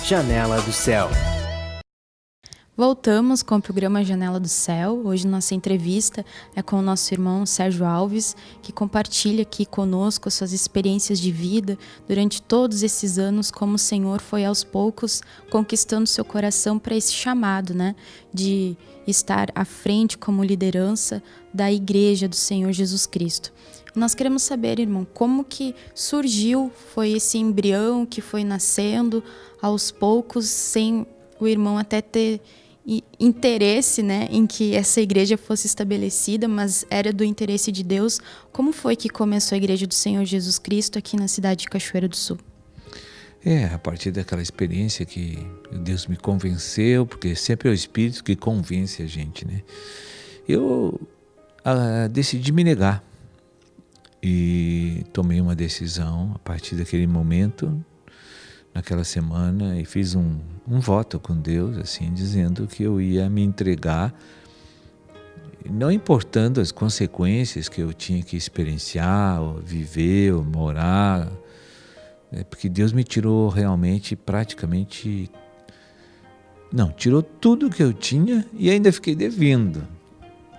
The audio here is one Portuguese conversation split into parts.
Janela do Céu. Voltamos com o programa Janela do Céu. Hoje nossa entrevista é com o nosso irmão Sérgio Alves, que compartilha aqui conosco suas experiências de vida durante todos esses anos, como o Senhor foi aos poucos conquistando seu coração para esse chamado, né, de estar à frente como liderança da Igreja do Senhor Jesus Cristo. Nós queremos saber, irmão, como que surgiu, foi esse embrião que foi nascendo aos poucos, sem o irmão até ter interesse, né, em que essa igreja fosse estabelecida, mas era do interesse de Deus. Como foi que começou a Igreja do Senhor Jesus Cristo aqui na cidade de Cachoeira do Sul? A partir daquela experiência que Deus me convenceu, porque sempre é o Espírito que convence a gente, né? Eu decidi me negar e tomei uma decisão a partir daquele momento, naquela semana, e fiz um voto com Deus, assim, dizendo que eu ia me entregar, não importando as consequências que eu tinha que experienciar, ou viver, ou morar, porque Deus me tirou realmente, praticamente, tirou tudo que eu tinha e ainda fiquei devendo,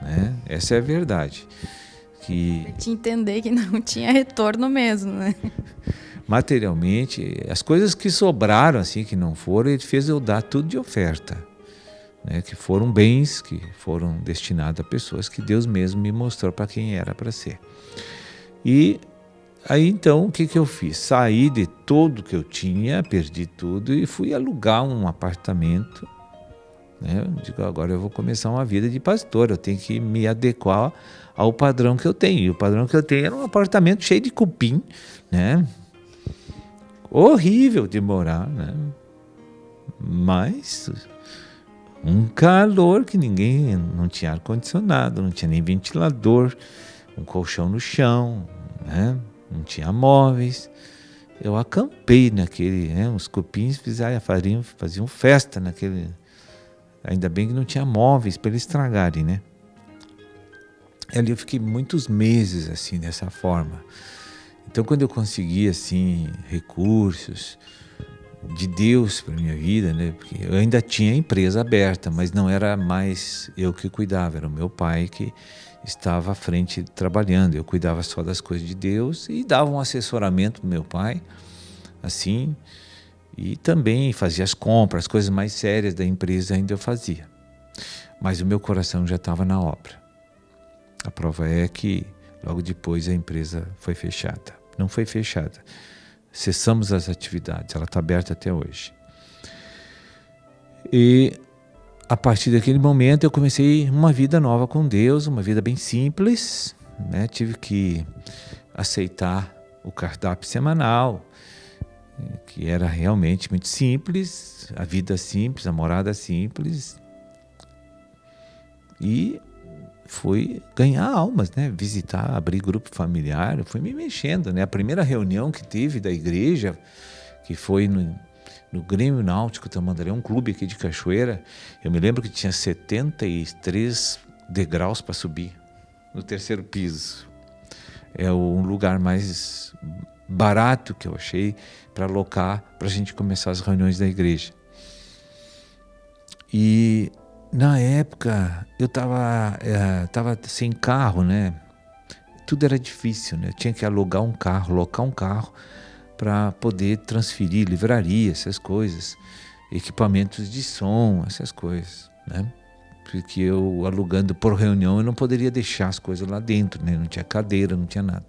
né? Essa é a verdade. Pra te entender que não tinha retorno mesmo, né? Materialmente, as coisas que sobraram, assim, que não foram, ele fez eu dar tudo de oferta, né? Que foram bens que foram destinados a pessoas que Deus mesmo me mostrou para quem era para ser. E aí então, o que eu fiz? Saí de tudo que eu tinha, perdi tudo e fui alugar um apartamento, né? Digo, agora eu vou começar uma vida de pastor, eu tenho que me adequar ao padrão que eu tenho. E o padrão que eu tenho era um apartamento cheio de cupim, né? Horrível de morar, né? Mas um calor que não tinha ar-condicionado, não tinha nem ventilador, um colchão no chão, né? Não tinha móveis. Eu acampei naquele, né? Os cupins faziam festa naquele. Ainda bem que não tinha móveis para eles estragarem, né? Ali eu fiquei muitos meses assim, dessa forma. Então, quando eu consegui, assim, recursos de Deus para minha vida, né? Porque eu ainda tinha a empresa aberta, mas não era mais eu que cuidava, era o meu pai que estava à frente trabalhando. Eu cuidava só das coisas de Deus e dava um assessoramento para meu pai, assim, e também fazia as compras, as coisas mais sérias da empresa ainda eu fazia. Mas o meu coração já estava na obra. A prova é que logo depois a empresa foi fechada. Não foi fechada. Cessamos as atividades. Ela está aberta até hoje. E a partir daquele momento eu comecei uma vida nova com Deus, uma vida bem simples, né? Tive que aceitar o cardápio semanal, que era realmente muito simples, a vida simples, a morada simples. E fui ganhar almas, né? Visitar, abrir grupo familiar, eu fui me mexendo, né? A primeira reunião que tive da igreja, que foi no Grêmio Náutico Tamandaré, um clube aqui de Cachoeira, eu me lembro que tinha 73 degraus para subir, no terceiro piso. É um lugar mais barato que eu achei para alocar, para a gente começar as reuniões da igreja. E na época, eu estava sem carro, né? Tudo era difícil, né? Eu tinha que alugar um carro, locar um carro para poder transferir livraria, essas coisas, equipamentos de som, essas coisas, né? Porque eu, alugando por reunião, eu não poderia deixar as coisas lá dentro, né? Não tinha cadeira, não tinha nada.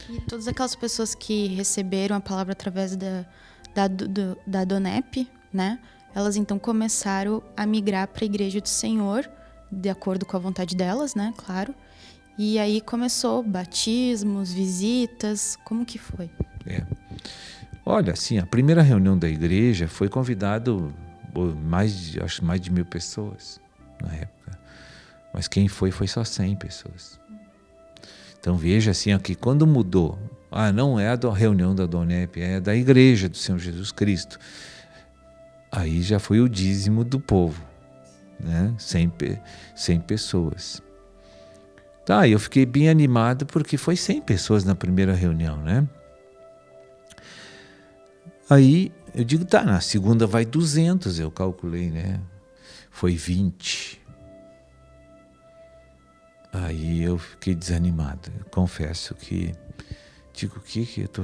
E todas aquelas pessoas que receberam a palavra através da Donep, né? Elas então começaram a migrar para a Igreja do Senhor, de acordo com a vontade delas, né? Claro. E aí começou batismos, visitas, como que foi? Olha, assim, a primeira reunião da igreja foi convidado mais de 1.000 pessoas na época. Mas quem foi só 100 pessoas. Então veja assim, que quando mudou, não é a reunião da Donep, é da Igreja do Senhor Jesus Cristo. Aí já foi o dízimo do povo, né? 100 pessoas. Tá, eu fiquei bem animado porque foi 100 pessoas na primeira reunião, né? Aí eu digo, tá, na segunda vai 200, eu calculei, né? Foi 20. Aí eu fiquei desanimado. Eu confesso que, digo,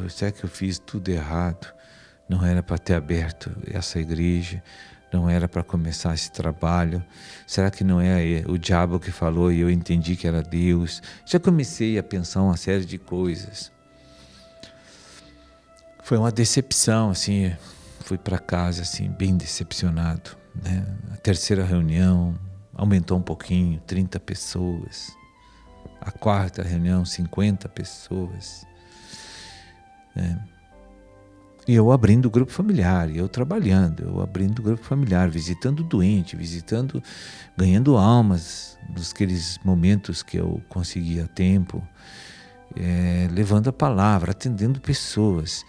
será que eu fiz tudo errado? Não era para ter aberto essa igreja, não era para começar esse trabalho. Será que não é o diabo que falou e eu entendi que era Deus? Já comecei a pensar uma série de coisas. Foi uma decepção, assim, fui para casa assim, bem decepcionado, né? A terceira reunião aumentou um pouquinho, 30 pessoas. A quarta reunião, 50 pessoas. Né? E eu abrindo o grupo familiar, eu trabalhando, eu abrindo o grupo familiar, visitando o doente, ganhando almas naqueles momentos que eu conseguia tempo, levando a palavra, atendendo pessoas.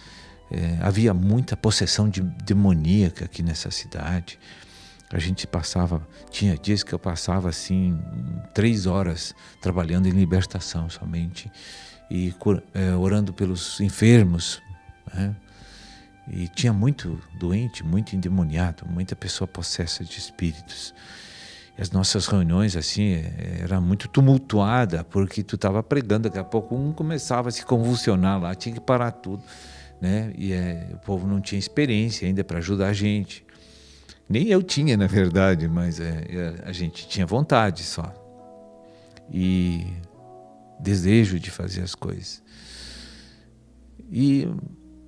Havia muita possessão demoníaca aqui nessa cidade. A gente tinha dias que eu passava assim 3 horas trabalhando em libertação somente e orando pelos enfermos, né? E tinha muito doente, muito endemoniado, muita pessoa possessa de espíritos. E as nossas reuniões assim era muito tumultuada, porque tu estava pregando, daqui a pouco um começava a se convulsionar lá, tinha que parar tudo, né? E o povo não tinha experiência ainda para ajudar a gente. Nem eu tinha, na verdade, mas a gente tinha vontade só. E desejo de fazer as coisas.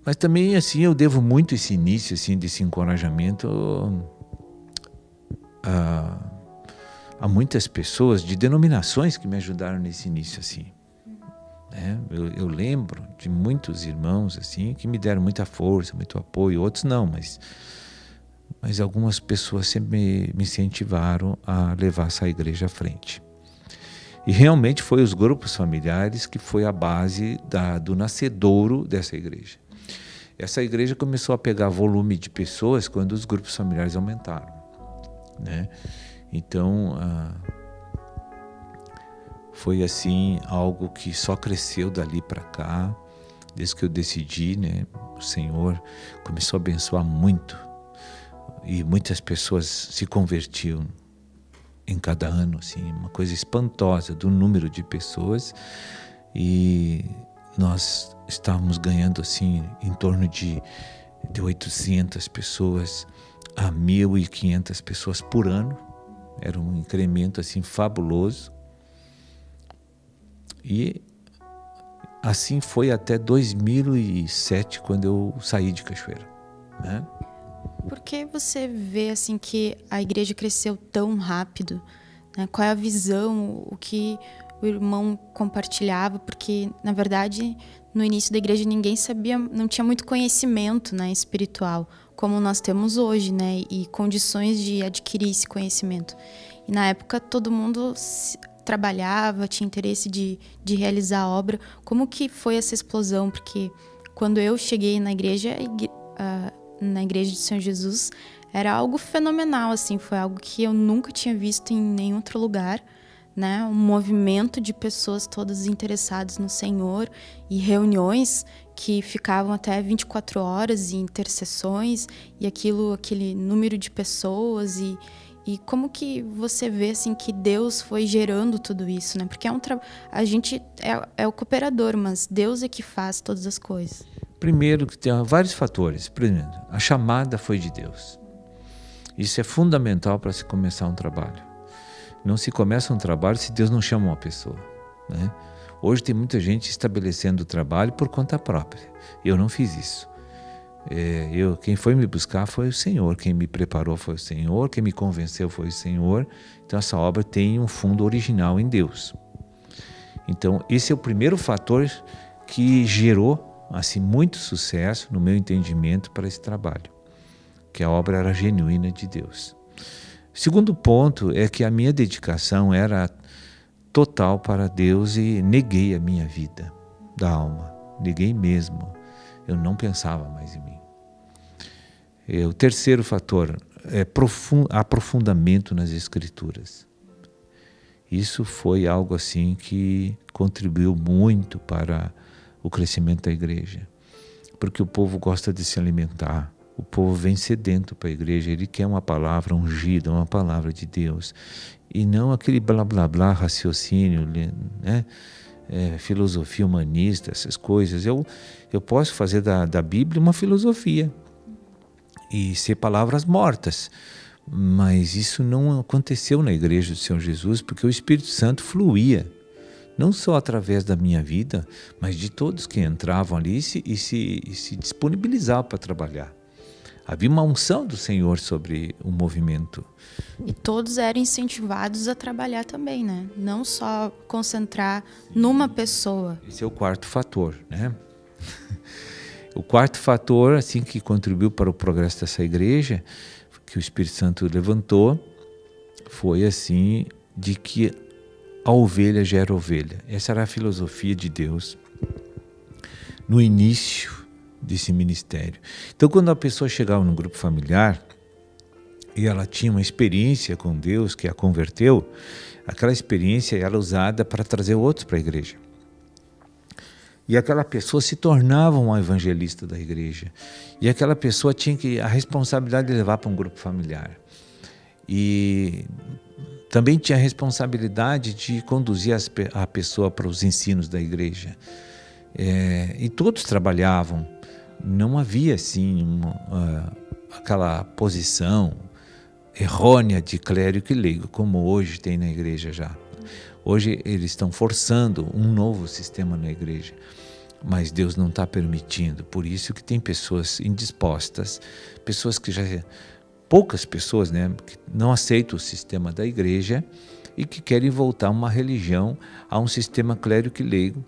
Mas também, assim, eu devo muito esse início, assim, desse encorajamento a muitas pessoas de denominações que me ajudaram nesse início, assim. Eu lembro de muitos irmãos, assim, que me deram muita força, muito apoio, outros não, mas algumas pessoas sempre me incentivaram a levar essa igreja à frente. E realmente foi os grupos familiares que foi a base do nascedouro dessa igreja. Essa igreja começou a pegar volume de pessoas quando os grupos familiares aumentaram, né? Então, foi assim algo que só cresceu dali para cá, desde que eu decidi, né? O Senhor começou a abençoar muito. E muitas pessoas se convertiam em cada ano, assim, uma coisa espantosa do número de pessoas. E nós estávamos ganhando assim em torno de 800 pessoas a 1.500 pessoas por ano. Era um incremento assim fabuloso. E assim foi até 2007, quando eu saí de Cachoeira, né? Por que você vê assim que a igreja cresceu tão rápido, né? Qual é a visão, o que o irmão compartilhava? Porque, na verdade, no início da igreja ninguém sabia, não tinha muito conhecimento, né, espiritual, como nós temos hoje, né? E condições de adquirir esse conhecimento. E na época todo mundo trabalhava, tinha interesse de realizar a obra. Como que foi essa explosão? Porque quando eu cheguei na igreja de Senhor Jesus, era algo fenomenal, assim, foi algo que eu nunca tinha visto em nenhum outro lugar, né? Um movimento de pessoas todas interessadas no Senhor e reuniões que ficavam até 24 horas e intercessões e aquele número de pessoas e como que você vê assim que Deus foi gerando tudo isso, né? Porque a gente é o cooperador, mas Deus é que faz todas as coisas. Primeiro, que tem vários fatores. Primeiro, a chamada foi de Deus. Isso é fundamental para se começar um trabalho. Não se começa um trabalho se Deus não chama uma pessoa, né? Hoje tem muita gente estabelecendo o trabalho por conta própria. Eu não fiz isso. Quem foi me buscar foi o Senhor. Quem me preparou foi o Senhor. Quem me convenceu foi o Senhor. Então essa obra tem um fundo original em Deus. Então esse é o primeiro fator que gerou assim, muito sucesso, no meu entendimento, para esse trabalho, que a obra era genuína de Deus. Segundo ponto é que a minha dedicação era total para Deus e neguei a minha vida da alma, neguei mesmo, eu não pensava mais em mim. O terceiro fator é aprofundamento nas Escrituras. Isso foi algo assim que contribuiu muito para o crescimento da igreja, porque o povo gosta de se alimentar, O povo vem sedento para a igreja, ele quer uma palavra ungida, uma palavra de Deus. E não aquele blá blá blá, raciocínio, né? Filosofia humanista, essas coisas. Eu posso fazer da Bíblia uma filosofia e ser palavras mortas. Mas isso não aconteceu na igreja do Senhor Jesus, porque o Espírito Santo fluía, não só através da minha vida, mas de todos que entravam ali e se disponibilizavam para trabalhar. Havia uma unção do Senhor sobre o movimento. E todos eram incentivados a trabalhar também, né? Não só concentrar numa pessoa. Esse é o quarto fator, né? O quarto fator, assim, que contribuiu para o progresso dessa igreja, que o Espírito Santo levantou, foi assim, de que a ovelha gera ovelha. Essa era a filosofia de Deus no início desse ministério. Então, quando a pessoa chegava no grupo familiar e ela tinha uma experiência com Deus que a converteu, aquela experiência era usada para trazer outros para a igreja. E aquela pessoa se tornava um evangelista da igreja. E aquela pessoa tinha a responsabilidade de levar para um grupo familiar. E também tinha a responsabilidade de conduzir a pessoa para os ensinos da igreja. E todos trabalhavam. Não havia, assim, aquela posição errônea de clérigo e leigo, como hoje tem na igreja já. Hoje eles estão forçando um novo sistema na igreja, mas Deus não está permitindo. Por isso que tem pessoas indispostas, pessoas que já... Poucas pessoas, né, que não aceitam o sistema da igreja e que querem voltar a uma religião, a um sistema clérigo e leigo,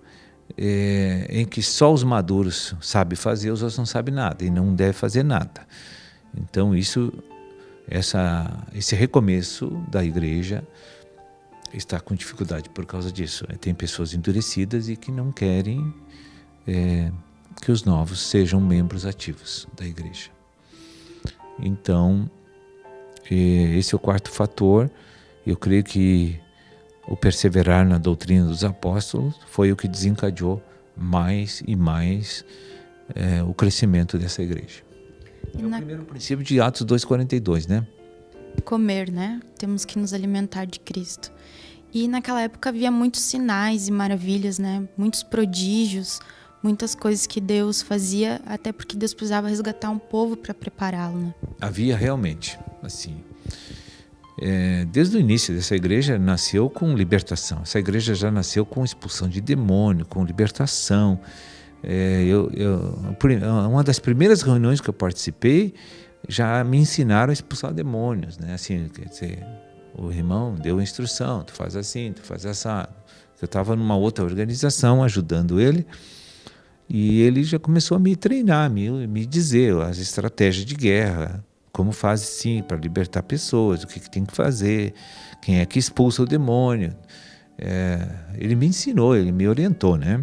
em que só os maduros sabem fazer, os outros não sabem nada e não devem fazer nada. Então esse recomeço da igreja está com dificuldade por causa disso. Tem pessoas endurecidas e que não querem que os novos sejam membros ativos da igreja. Então, esse é o quarto fator. Eu creio que o perseverar na doutrina dos apóstolos foi o que desencadeou mais e mais o crescimento dessa igreja. É o primeiro princípio de Atos 2,42, né? Comer, né? Temos que nos alimentar de Cristo. E naquela época havia muitos sinais e maravilhas, né? Muitos prodígios, muitas coisas que Deus fazia, até porque Deus precisava resgatar um povo para prepará-lo, né? Havia realmente, assim... desde o início dessa igreja nasceu com libertação. Essa igreja já nasceu com expulsão de demônio, com libertação. Uma das primeiras reuniões que eu participei já me ensinaram a expulsar demônios, né? Assim, quer dizer, o irmão deu a instrução, tu faz assim, tu faz assado. Eu estava numa outra organização ajudando ele e ele já começou a me treinar, me dizer as estratégias de guerra, como faz sim para libertar pessoas, o que tem que fazer, quem é que expulsa o demônio. Ele me ensinou, ele me orientou, né?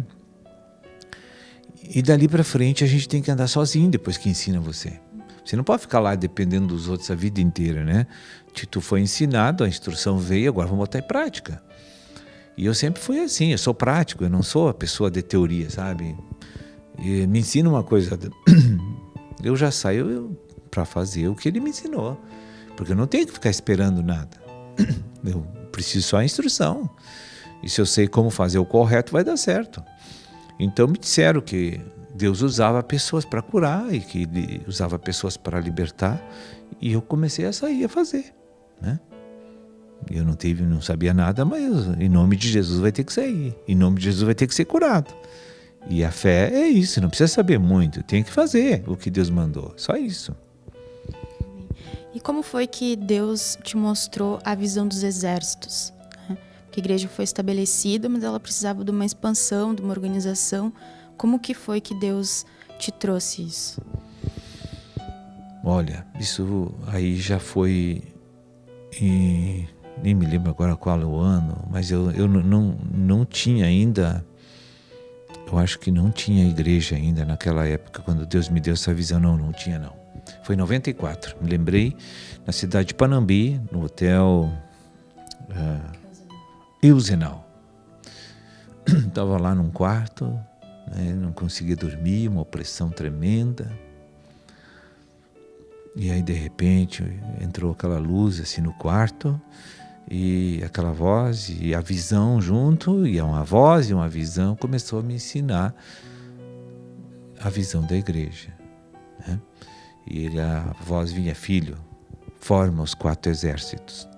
E dali para frente a gente tem que andar sozinho depois que ensina você. Você não pode ficar lá dependendo dos outros a vida inteira, né? Tu foi ensinado, a instrução veio, agora vamos botar em prática. E eu sempre fui assim, eu sou prático, eu não sou a pessoa de teoria, sabe? E me ensina uma coisa, eu já saio para fazer o que ele me ensinou, porque eu não tenho que ficar esperando nada. Eu preciso só a instrução. E se eu sei como fazer o correto, vai dar certo. Então me disseram que Deus usava pessoas para curar e que Ele usava pessoas para libertar, e eu comecei a sair a fazer, né? Eu não sabia nada, mas em nome de Jesus vai ter que sair, em nome de Jesus vai ter que ser curado. E a fé é isso, não precisa saber muito, tem que fazer o que Deus mandou, só isso. E como foi que Deus te mostrou a visão dos exércitos? Porque a igreja foi estabelecida, mas ela precisava de uma expansão, de uma organização. Como que foi que Deus te trouxe isso? Olha, isso aí já foi, nem me lembro agora qual é o ano, mas eu não tinha ainda, eu acho que não tinha igreja ainda naquela época, quando Deus me deu essa visão, não tinha não. Foi em 94, me lembrei, na cidade de Panambi, no hotel Ilzenau. Estava lá num quarto, né, não conseguia dormir, uma opressão tremenda. E aí, de repente, entrou aquela luz assim no quarto, e aquela voz, e a visão junto, e uma voz e uma visão começou a me ensinar a visão da igreja, né? E a voz vinha: filho, forma os 4 exércitos,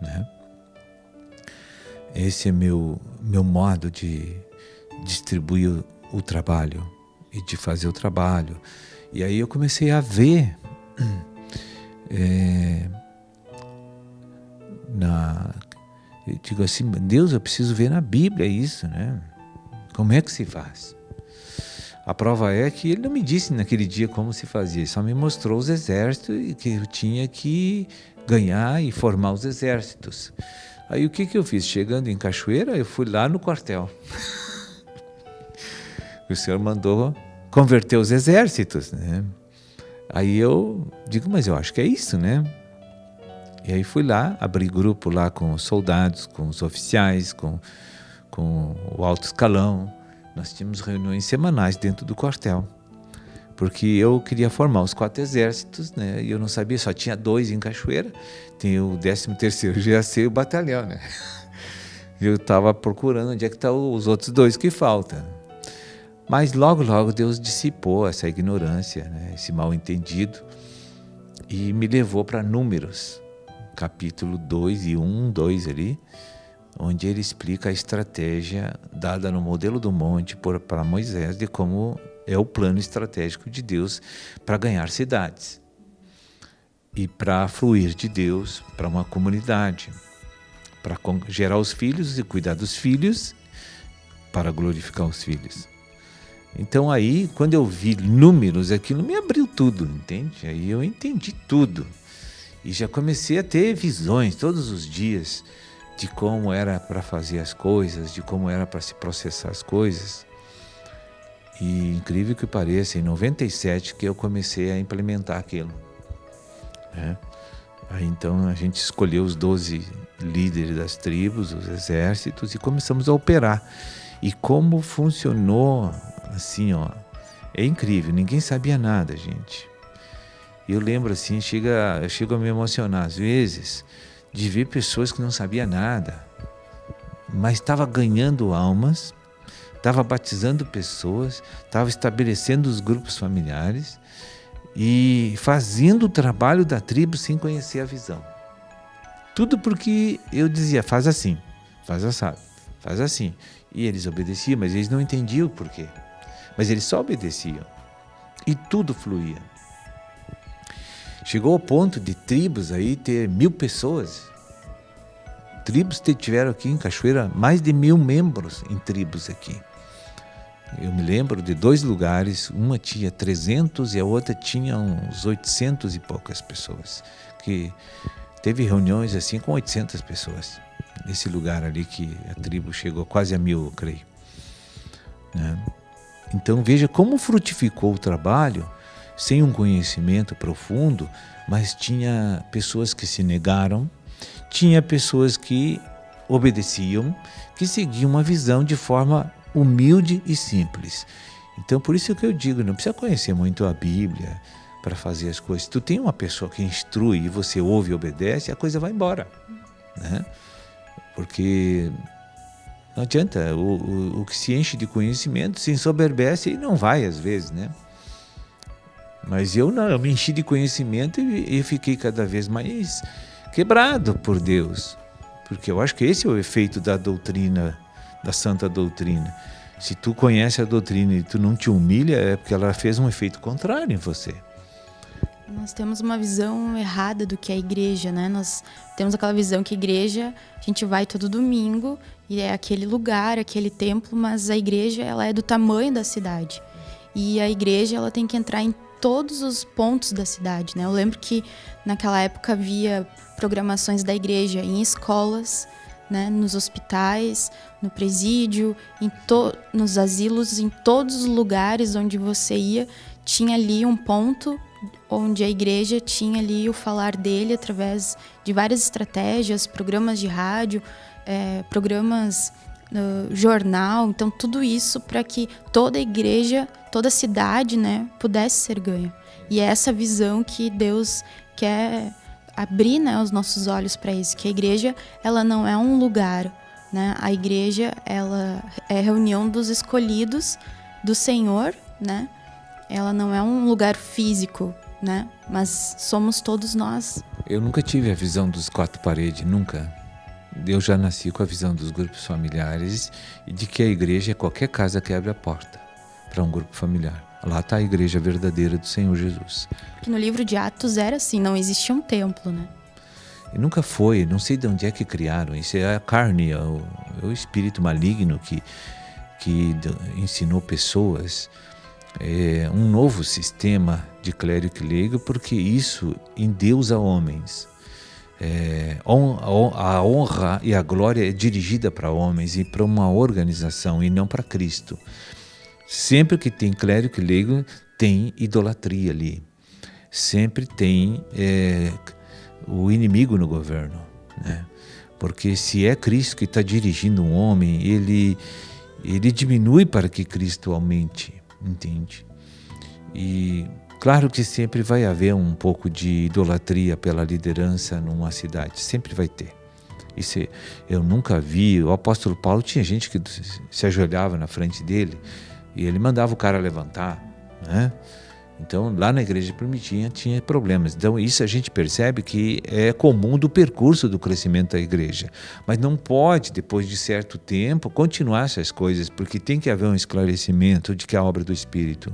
né? Esse é meu modo de distribuir o trabalho e de fazer o trabalho. E aí eu comecei a ver eu digo assim: Deus, eu preciso ver na Bíblia isso, né? Como é que se faz? A prova é que ele não me disse naquele dia como se fazia, ele só me mostrou os exércitos e que eu tinha que ganhar e formar os exércitos. Aí o que eu fiz? Chegando em Cachoeira, eu fui lá no quartel. O senhor mandou converter os exércitos, né? Aí eu digo: mas eu acho que é isso, né? E aí fui lá, abri grupo lá com os soldados, com os oficiais, com o alto escalão. Nós tínhamos reuniões semanais dentro do quartel, porque eu queria formar os 4 exércitos, né? E eu não sabia, só tinha 2 em Cachoeira, tem o 13º GAC e o batalhão, né? Eu estava procurando onde é que estão os outros 2 que faltam. Mas logo Deus dissipou essa ignorância, né? Esse mal entendido, e me levou para Números, capítulo 2 e 2 ali, onde ele explica a estratégia dada no modelo do monte para Moisés de como é o plano estratégico de Deus para ganhar cidades e para fluir de Deus para uma comunidade, para gerar os filhos e cuidar dos filhos para glorificar os filhos. Então aí, quando eu vi Números, aquilo me abriu tudo, entende? Aí eu entendi tudo e já comecei a ter visões todos os dias de como era para fazer as coisas, de como era para se processar as coisas. E incrível que pareça, em 97 que eu comecei a implementar aquilo, né? Aí então a gente escolheu os 12 líderes das tribos, os exércitos, e começamos a operar. E como funcionou, assim, ó, é incrível, ninguém sabia nada, gente. Eu lembro assim, eu chego a me emocionar às vezes, de ver pessoas que não sabiam nada, mas estava ganhando almas, estava batizando pessoas, estava estabelecendo os grupos familiares e fazendo o trabalho da tribo sem conhecer a visão. Tudo porque eu dizia: faz assim, faz assado, faz assim. E eles obedeciam, mas eles não entendiam o porquê. Mas eles só obedeciam e tudo fluía. Chegou ao ponto de tribos aí ter 1.000 pessoas. Tribos tiveram aqui em Cachoeira mais de 1.000 membros em tribos aqui. Eu me lembro de 2 lugares, uma tinha 300 e a outra tinha uns 800 e poucas pessoas. Que teve reuniões assim com 800 pessoas. Nesse lugar ali que a tribo chegou quase a 1.000, eu creio, né? Então veja como frutificou o trabalho sem um conhecimento profundo, mas tinha pessoas que se negaram, tinha pessoas que obedeciam, que seguiam uma visão de forma humilde e simples. Então por isso que eu digo, não precisa conhecer muito a Bíblia para fazer as coisas. Se tu tem uma pessoa que instrui e você ouve e obedece, a coisa vai embora, né? Porque não adianta, o que se enche de conhecimento se ensoberbece e não vai às vezes, né? Mas eu não, eu me enchi de conhecimento e fiquei cada vez mais quebrado por Deus. Porque eu acho que esse é o efeito da doutrina, da santa doutrina. Se tu conhece a doutrina e tu não te humilha, é porque ela fez um efeito contrário em você. Nós temos uma visão errada do que é a igreja, né? Nós temos aquela visão que a igreja, a gente vai todo domingo e é aquele lugar, aquele templo, mas a igreja, ela é do tamanho da cidade. E a igreja, ela tem que entrar em todos os pontos da cidade, né? Eu lembro que naquela época havia programações da igreja em escolas, né? Nos hospitais, no presídio, nos asilos, em todos os lugares onde você ia, tinha ali um ponto onde a igreja tinha ali o falar dele através de várias estratégias, programas de rádio, programas jornal, então tudo isso para que toda a igreja, toda a cidade, né, pudesse ser ganha. E é essa visão que Deus quer abrir, né, os nossos olhos para isso, que a igreja, ela não é um lugar, né? A igreja, ela é a reunião dos escolhidos do Senhor, né? Ela não é um lugar físico, né? Mas somos todos nós. Eu nunca tive a visão dos 4 paredes, nunca. Eu já nasci com a visão dos grupos familiares e de que a igreja é qualquer casa que abre a porta para um grupo familiar. Lá está a igreja verdadeira do Senhor Jesus. Porque no livro de Atos era assim, não existia um templo, né? E nunca foi, não sei de onde é que criaram. Isso é a carne, é o espírito maligno que ensinou pessoas um novo sistema de clérigo e leigo, porque isso endeusa homens. A honra e a glória é dirigida para homens e para uma organização e não para Cristo. Sempre que tem clérigo e leigo, tem idolatria ali. Sempre tem o inimigo no governo, né? Porque se é Cristo que está dirigindo um homem, ele diminui para que Cristo aumente, entende? E claro que sempre vai haver um pouco de idolatria pela liderança numa cidade, sempre vai ter. Isso eu nunca vi. O apóstolo Paulo tinha gente que se ajoelhava na frente dele e ele mandava o cara levantar, né? Então, lá na igreja primitiva tinha problemas. Então, isso a gente percebe que é comum do percurso do crescimento da igreja. Mas não pode, depois de certo tempo, continuar essas coisas, porque tem que haver um esclarecimento de que a obra é do Espírito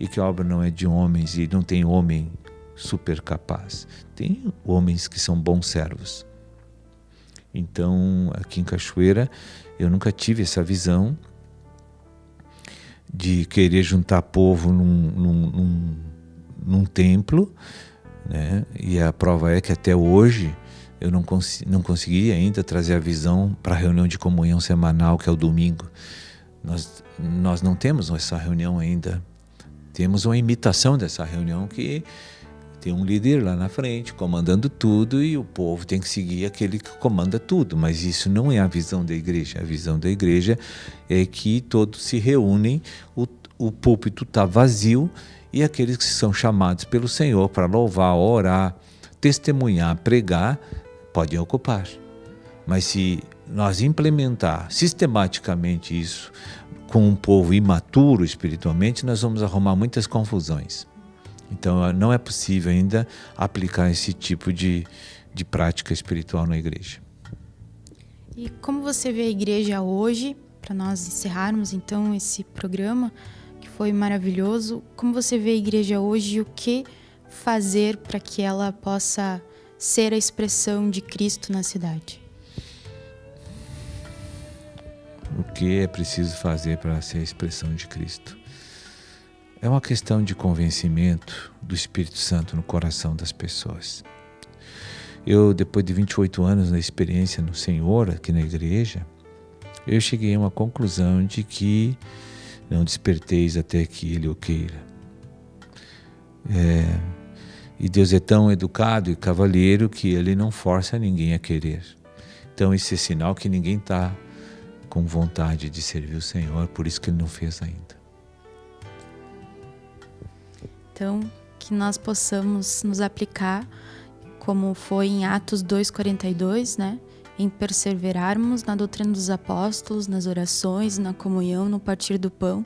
e que a obra não é de homens e não tem homem super capaz. Tem homens que são bons servos. Então, aqui em Cachoeira, eu nunca tive essa visão de querer juntar povo num templo, né? E a prova é que até hoje eu não consegui ainda trazer a visão para a reunião de comunhão semanal, que é o domingo. Nós não temos essa reunião ainda. Temos uma imitação dessa reunião que tem um líder lá na frente comandando tudo e o povo tem que seguir aquele que comanda tudo, mas isso não é a visão da igreja. A visão da igreja é que todos se reúnem, o púlpito está vazio e aqueles que são chamados pelo Senhor para louvar, orar, testemunhar, pregar, podem ocupar. Mas se nós implementar sistematicamente isso com um povo imaturo espiritualmente, nós vamos arrumar muitas confusões. Então, não é possível ainda aplicar esse tipo de prática espiritual na igreja. E como você vê a igreja hoje, para nós encerrarmos então esse programa, que foi maravilhoso, como você vê a igreja hoje e o que fazer para que ela possa ser a expressão de Cristo na cidade? O que é preciso fazer para ser a expressão de Cristo? É uma questão de convencimento do Espírito Santo no coração das pessoas. Eu, depois de 28 anos na experiência no Senhor, aqui na igreja, eu cheguei a uma conclusão de que não desperteis até que Ele o queira. E Deus é tão educado e cavalheiro que Ele não força ninguém a querer. Então, esse é sinal que ninguém está com vontade de servir o Senhor, por isso que Ele não fez ainda. Então, que nós possamos nos aplicar, como foi em Atos 2:42, né? Em perseverarmos na doutrina dos apóstolos, nas orações, na comunhão, no partir do pão,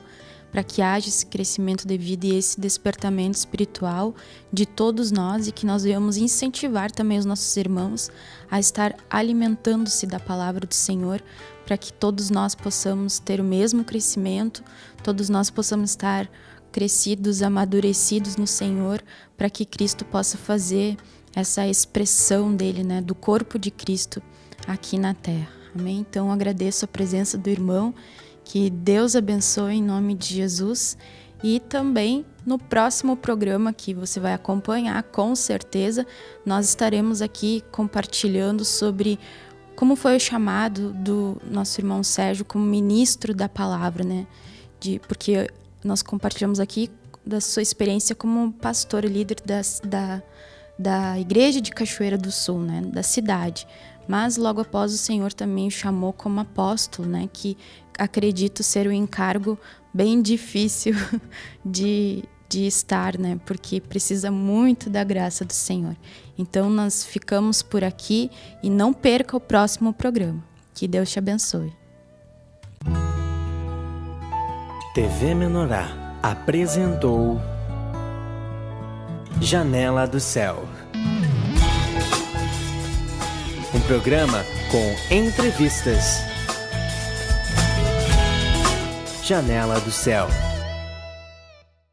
para que haja esse crescimento de vida e esse despertamento espiritual de todos nós e que nós venhamos incentivar também os nossos irmãos a estar alimentando-se da palavra do Senhor, para que todos nós possamos ter o mesmo crescimento, todos nós possamos estar crescidos, amadurecidos no Senhor, para que Cristo possa fazer essa expressão dele, né, do corpo de Cristo aqui na terra. Amém? Então, agradeço a presença do irmão, que Deus abençoe em nome de Jesus, e também no próximo programa que você vai acompanhar, com certeza, nós estaremos aqui compartilhando sobre como foi o chamado do nosso irmão Sérgio como ministro da palavra, né? Porque nós compartilhamos aqui da sua experiência como pastor e líder da igreja de Cachoeira do Sul, né, da cidade. Mas logo após o Senhor também o chamou como apóstolo, né, que acredito ser um encargo bem difícil de de estar, né? Porque precisa muito da graça do Senhor. Então nós ficamos por aqui e não perca o próximo programa. Que Deus te abençoe. TV Menorá apresentou Janela do Céu. Um programa com entrevistas. Janela do Céu.